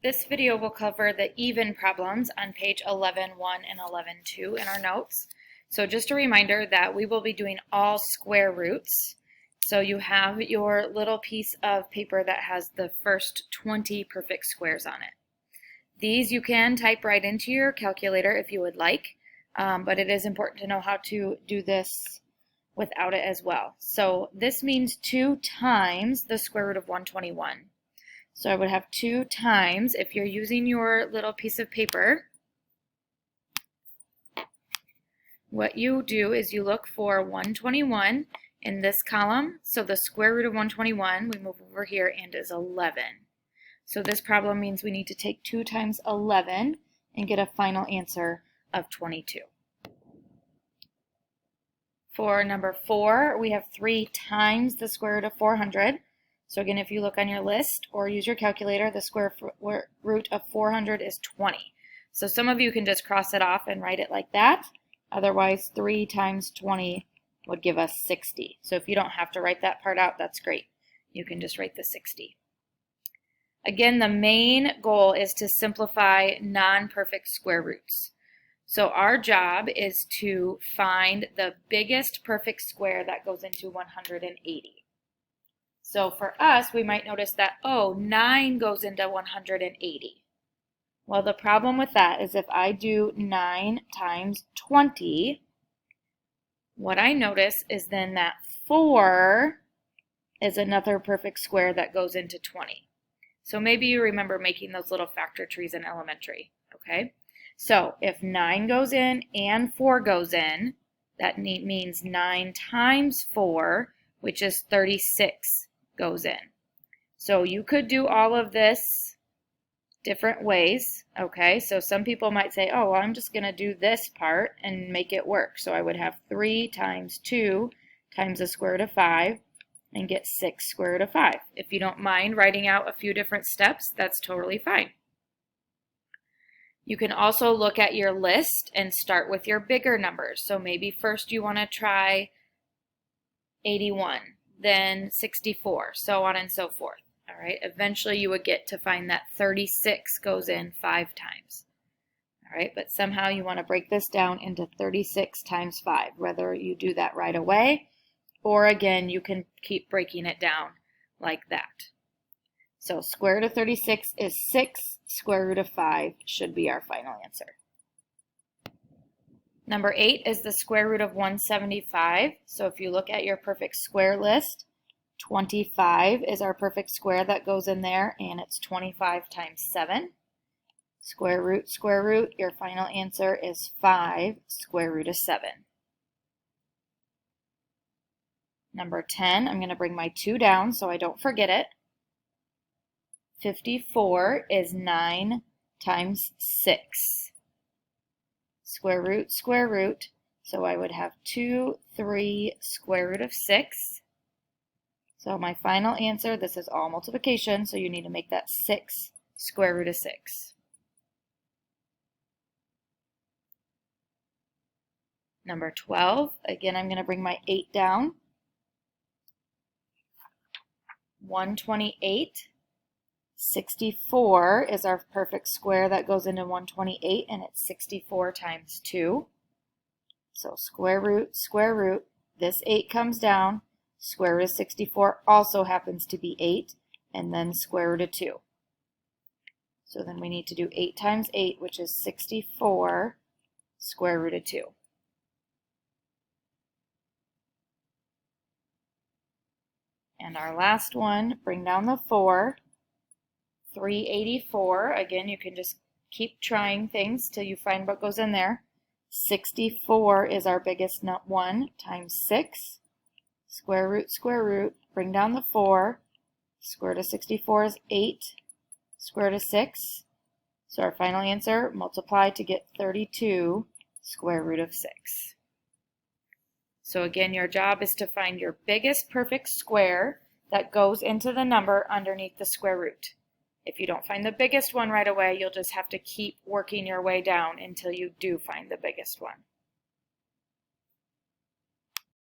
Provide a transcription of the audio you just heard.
This video will cover the even problems on page 11.1 and 11.2 in our notes. So just a reminder that we will be doing all square roots. So you have your little piece of paper that has the first 20 perfect squares on it. These you can type right into your calculator if you would like, but it is important to know how to do this without it as well. So this means 2 times the square root of 121. So I would have 2 times, if you're using your little piece of paper, what you do is you look for 121 in this column. So the square root of 121, we move over here, and is 11. So this problem means we need to take 2 times 11 and get a final answer of 22. For number 4, we have 3 times the square root of 400. So again, if you look on your list or use your calculator, the square root of 400 is 20. So some of you can just cross it off and write it like that. Otherwise, 3 times 20 would give us 60. So if you don't have to write that part out, that's great. You can just write the 60. Again, the main goal is to simplify non-perfect square roots. So our job is to find the biggest perfect square that goes into 180. So for us, we might notice that, 9 goes into 180. Well, the problem with that is if I do 9 times 20, what I notice is then that 4 is another perfect square that goes into 20. So maybe you remember making those little factor trees in elementary, okay? So if 9 goes in and 4 goes in, that means 9 times 4, which is 36, goes in. So you could do all of this different ways, okay? So some people might say, well, I'm just going to do this part and make it work. So I would have 3 times 2 times the square root of 5 and get 6 square root of 5. If you don't mind writing out a few different steps, that's totally fine. You can also look at your list and start with your bigger numbers. So maybe first you want to try 81, then 64, so on and so forth. All right, eventually you would get to find that 36 goes in 5 times. All right, but somehow you want to break this down into 36 times 5, whether you do that right away, or again, you can keep breaking it down like that. So square root of 36 is 6, square root of 5 should be our final answer. Number 8 is the square root of 175. So if you look at your perfect square list, 25 is our perfect square that goes in there, and it's 25 times 7. Square root, your final answer is 5, square root of 7. Number 10, I'm going to bring my 2 down so I don't forget it. 54 is 9 times 6. Square root, so I would have 2, 3, square root of 6. So my final answer, this is all multiplication, so you need to make that 6 square root of 6. Number 12, again, I'm going to bring my 8 down. 128. 64 is our perfect square that goes into 128, and it's 64 times 2. So square root, this 8 comes down, square root of 64 also happens to be 8, and then square root of 2. So then we need to do 8 times 8, which is 64, square root of 2. And our last one, bring down the 4. 384, again, you can just keep trying things till you find what goes in there. 64 is our biggest one, times 6. Square root, bring down the 4. Square root of 64 is 8. Square root of 6. So our final answer, multiply to get 32, square root of 6. So again, your job is to find your biggest perfect square that goes into the number underneath the square root. If you don't find the biggest one right away, you'll just have to keep working your way down until you do find the biggest one.